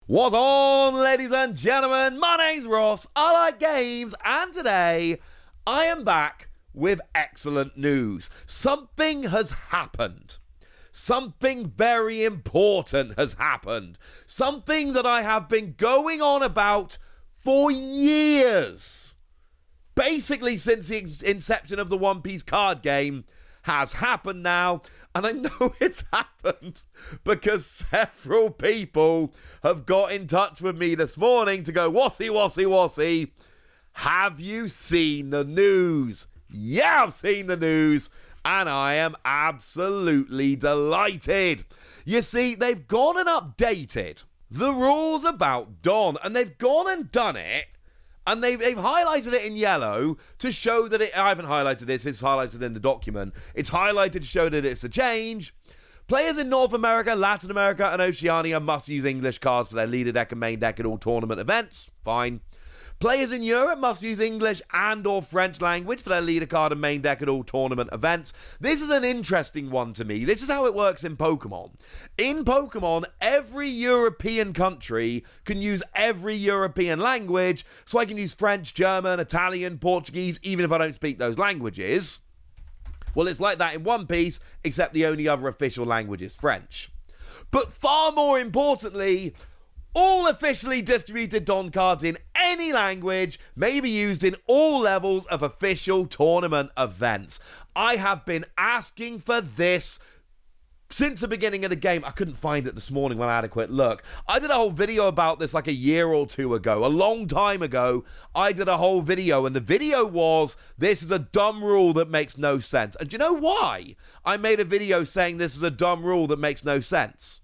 What's on, ladies and gentlemen? My name's Ross. I like games, and today I am back with excellent news. Something has happened. Something very important has happened. Something that I have been going on about for years. Basically, since the inception of the One Piece card game has happened now, and I know it's happened because several people have got in touch with me this morning to go, Wassy, have you seen the news? Yeah, I've seen the news, and I am absolutely delighted. You see, they've gone and updated the rules about Don, and they've gone and done it. And they've highlighted it in yellow to show that I haven't highlighted this, it's highlighted in the document. It's highlighted to show that it's a change. Players in North America, Latin America, and Oceania must use English cards for their leader deck and main deck at all tournament events. Fine. Players in Europe must use English and or French language for their leader card and main deck at all tournament events. This is an interesting one to me. This is how it works in Pokemon. In Pokemon, every European country can use every European language, so I can use French, German, Italian, Portuguese, even if I don't speak those languages. Well, it's like that in One Piece, except the only other official language is French. But far more importantly, all officially distributed Don cards in any language may be used in all levels of official tournament events. I have been asking for this since the beginning of the game. I couldn't find it this morning when I had a quick look. I did a whole video about this like a year or two ago. A long time ago, I did a whole video, and the video was, this is a dumb rule that makes no sense. And do you know why I made a video saying this is a dumb rule that makes no sense?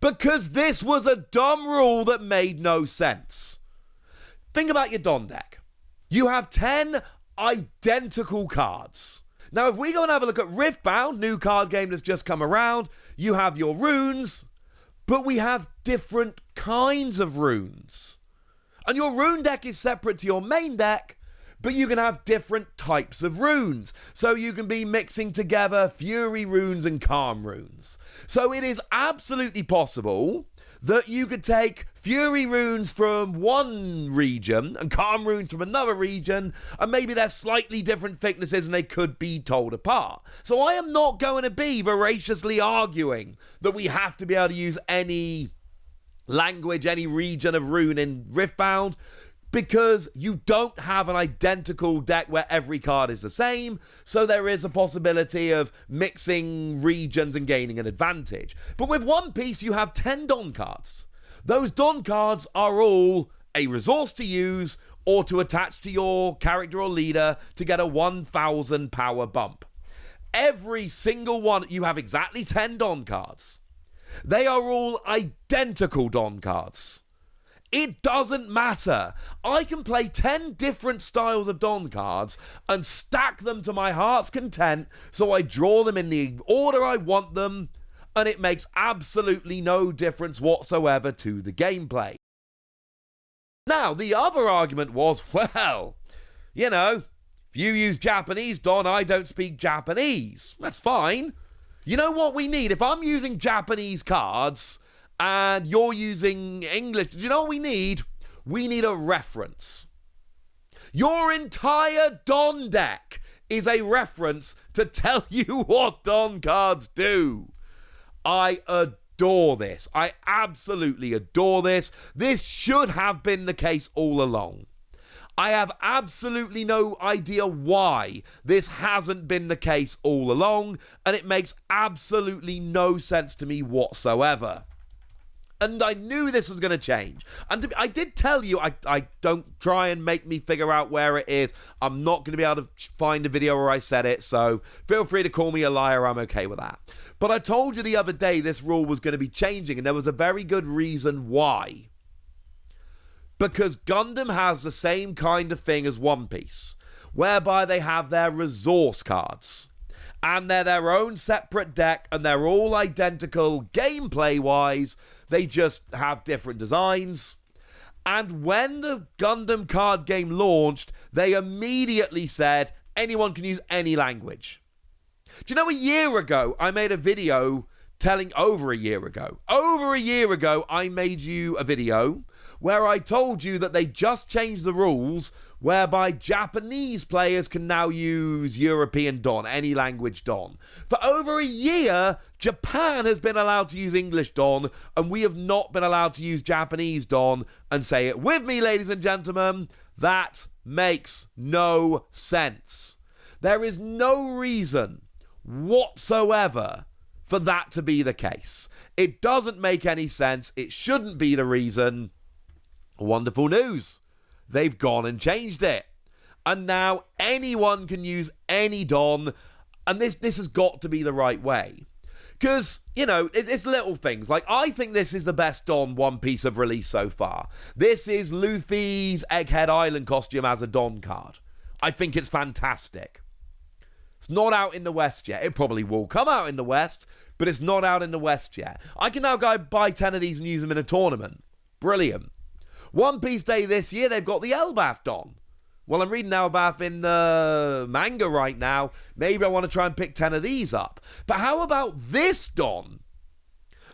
Because this was a dumb rule that made no sense. Think about your Don deck. You have 10 identical cards. Now, if we go and have a look at Riftbound, new card game that's just come around, you have your runes, but we have different kinds of runes. And your rune deck is separate to your main deck, but you can have different types of runes. So you can be mixing together Fury runes and Calm runes. So it is absolutely possible that you could take Fury runes from one region and Calm runes from another region, and maybe they're slightly different thicknesses and they could be told apart. So I am not going to be voraciously arguing that we have to be able to use any language, any region of rune in Riftbound, because you don't have an identical deck where every card is the same, so there is a possibility of mixing regions and gaining an advantage. But with One Piece, you have 10 Don cards. Those Don cards are all a resource to use or to attach to your character or leader to get a 1,000 power bump. Every single one, you have exactly 10 Don cards. They are all identical Don cards. It doesn't matter. I can play 10 different styles of Don cards and stack them to my heart's content, so I draw them in the order I want them, and it makes absolutely no difference whatsoever to the gameplay. Now, the other argument was, well, you know, if you use Japanese Don, I don't speak Japanese. That's fine. You know what we need? If I'm using Japanese cards and you're using English, do you know what we need? We need a reference. Your entire Don deck is a reference to tell you what Don cards do. I adore this. I absolutely adore this. This should have been the case all along. I have absolutely no idea why this hasn't been the case all along, and it makes absolutely no sense to me whatsoever. And I knew this was going to change. And I did tell you, I don't try and make me figure out where it is. I'm not going to be able to find a video where I said it, so feel free to call me a liar. I'm okay with that. But I told you the other day this rule was going to be changing, and there was a very good reason why. Because Gundam has the same kind of thing as One Piece, whereby they have their resource cards. And they're their own separate deck, and they're all identical gameplay-wise. They just have different designs. And when the Gundam card game launched, they immediately said anyone can use any language. Do you know, a year ago, I made a video over a year ago, I made you a video where I told you that they just changed the rules whereby Japanese players can now use European Don, any language Don. For over a year, Japan has been allowed to use English Don, and we have not been allowed to use Japanese Don. And say it with me, ladies and gentlemen, that makes no sense. There is no reason whatsoever for that to be the case. It doesn't make any sense. It shouldn't be the reason. Wonderful news. They've gone and changed it. And now anyone can use any Don. And this has got to be the right way. Because, you know, it's little things. Like, I think this is the best Don One Piece of release so far. This is Luffy's Egghead Island costume as a Don card. I think it's fantastic. It's not out in the West yet. It probably will come out in the West, but it's not out in the West yet. I can now go buy 10 of these and use them in a tournament. Brilliant. One Piece Day this year, they've got the Elbaf Don. Well, I'm reading Elbaf in manga right now. Maybe I want to try and pick 10 of these up. But how about this Don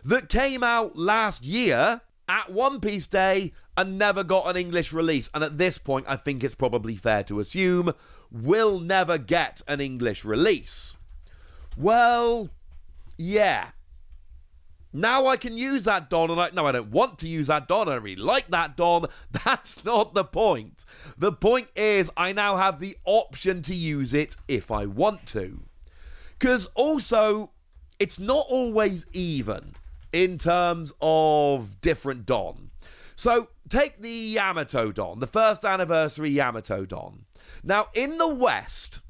that came out last year at One Piece Day and never got an English release? And at this point, I think it's probably fair to assume will never get an English release. Well, yeah. Now I can use that Don, and I don't want to use that Don. I don't really like that Don. That's not the point. The point is I now have the option to use it if I want to. Because also, it's not always even in terms of different Don. So, take the Yamato Don, the first anniversary Yamato Don. Now, in the West,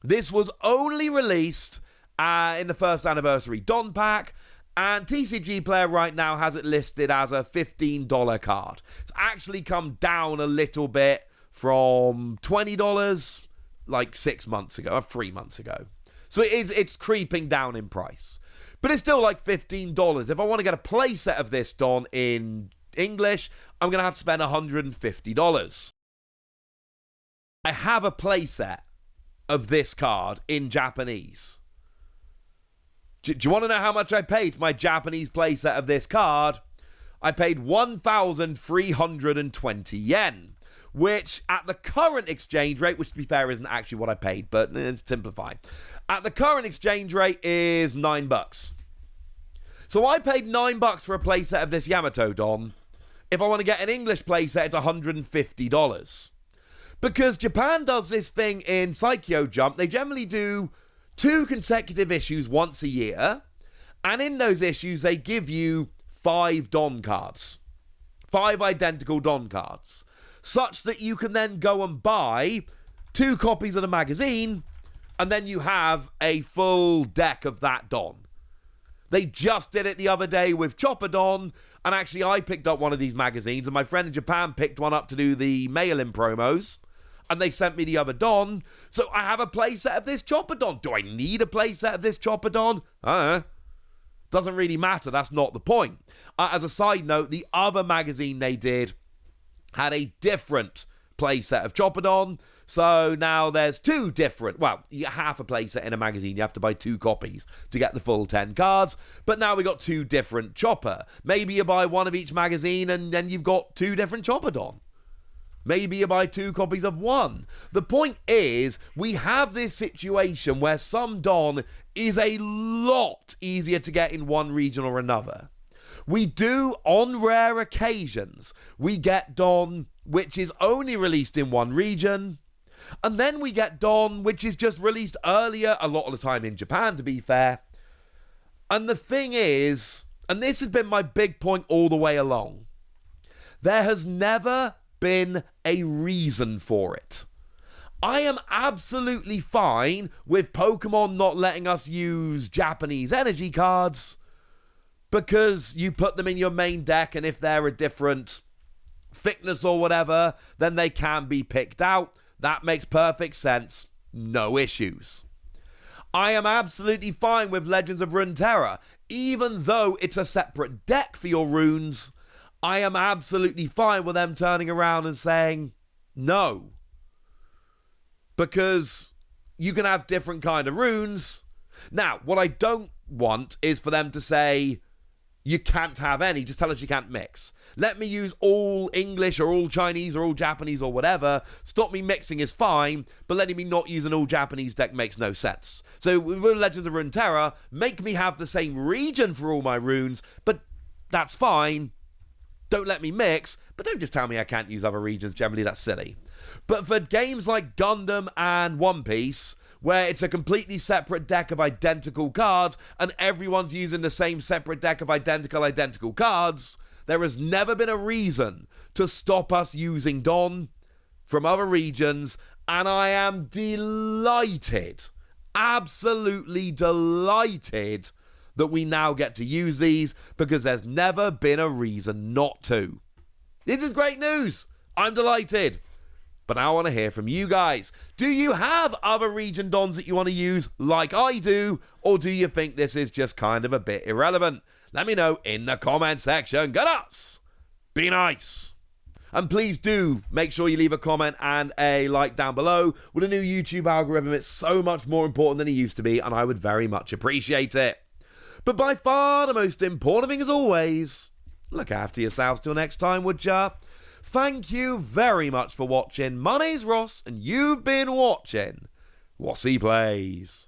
this was only released in the first anniversary Don pack, and TCG Player right now has it listed as a $15 card. It's actually come down a little bit from $20 like 6 months ago, or 3 months ago. So it's creeping down in price. But it's still like $15. If I want to get a playset of this Don in English, I'm going to have to spend $150. I have a playset of this card in Japanese. Do you want to know how much I paid for my Japanese playset of this card? I paid 1,320 yen, which at the current exchange rate, which to be fair isn't actually what I paid, but it's simplified. At the current exchange rate is $9. So I paid $9 for a playset of this Yamato Don. If I want to get an English playset, it's $150. Because Japan does this thing in Saikyo Jump. They generally do 2 consecutive issues once a year, and in those issues they give you 5 Don cards, 5 identical Don cards, such that you can then go and buy 2 copies of the magazine, and then you have a full deck of that Don. They just did it the other day with Chopper Don, and actually I picked up one of these magazines, and my friend in Japan picked one up to do the mail-in promos, and they sent me the other Don. So I have a playset of this Chopper Don. Do I need a playset of this Chopper Don? Doesn't really matter. That's not the point. As a side note, the other magazine they did had a different playset of Chopper Don. So now there's 2 different... Well, you half a playset in a magazine. You have to buy 2 copies to get the full 10 cards. But now we got 2 different Chopper. Maybe you buy 1 of each magazine and then you've got 2 different Chopper Don. Maybe you buy 2 copies of 1. The point is, we have this situation where some Don is a lot easier to get in one region or another. We do, on rare occasions, we get Don which is only released in one region, and then we get Don which is just released earlier, a lot of the time in Japan, to be fair. And the thing is, and this has been my big point all the way along, there has never been a reason for it. I am absolutely fine with Pokemon not letting us use Japanese energy cards because you put them in your main deck, and if they're a different thickness or whatever, then they can be picked out. That makes perfect sense. No issues. I am absolutely fine with Legends of Runeterra, even though it's a separate deck for your runes. I am absolutely fine with them turning around and saying no. Because you can have different kind of runes, Now, what I don't want is for them to say, you can't have any, just tell us you can't mix. Let me use all English or all Chinese or all Japanese or whatever. Stop me mixing is fine, but letting me not use an all Japanese deck makes no sense. So with Legends of Runeterra, make me have the same region for all my runes, but that's fine. Don't let me mix, but don't just tell me I can't use other regions. Generally, that's silly. But for games like Gundam and One Piece, where it's a completely separate deck of identical cards and everyone's using the same separate deck of identical cards, there has never been a reason to stop us using Don from other regions, and I am delighted, absolutely delighted, that we now get to use these, because there's never been a reason not to. This is great news. I'm delighted. But now I want to hear from you guys. Do you have other region dons that you want to use like I do? Or do you think this is just kind of a bit irrelevant? Let me know in the comment section. Go nuts! Be nice! And please do make sure you leave a comment and a like down below. With a new YouTube algorithm, it's so much more important than it used to be, and I would very much appreciate it. But by far the most important thing, as always, look after yourselves till next time, would ya? Thank you very much for watching. My name's Ross, and you've been watching Wossy Plays.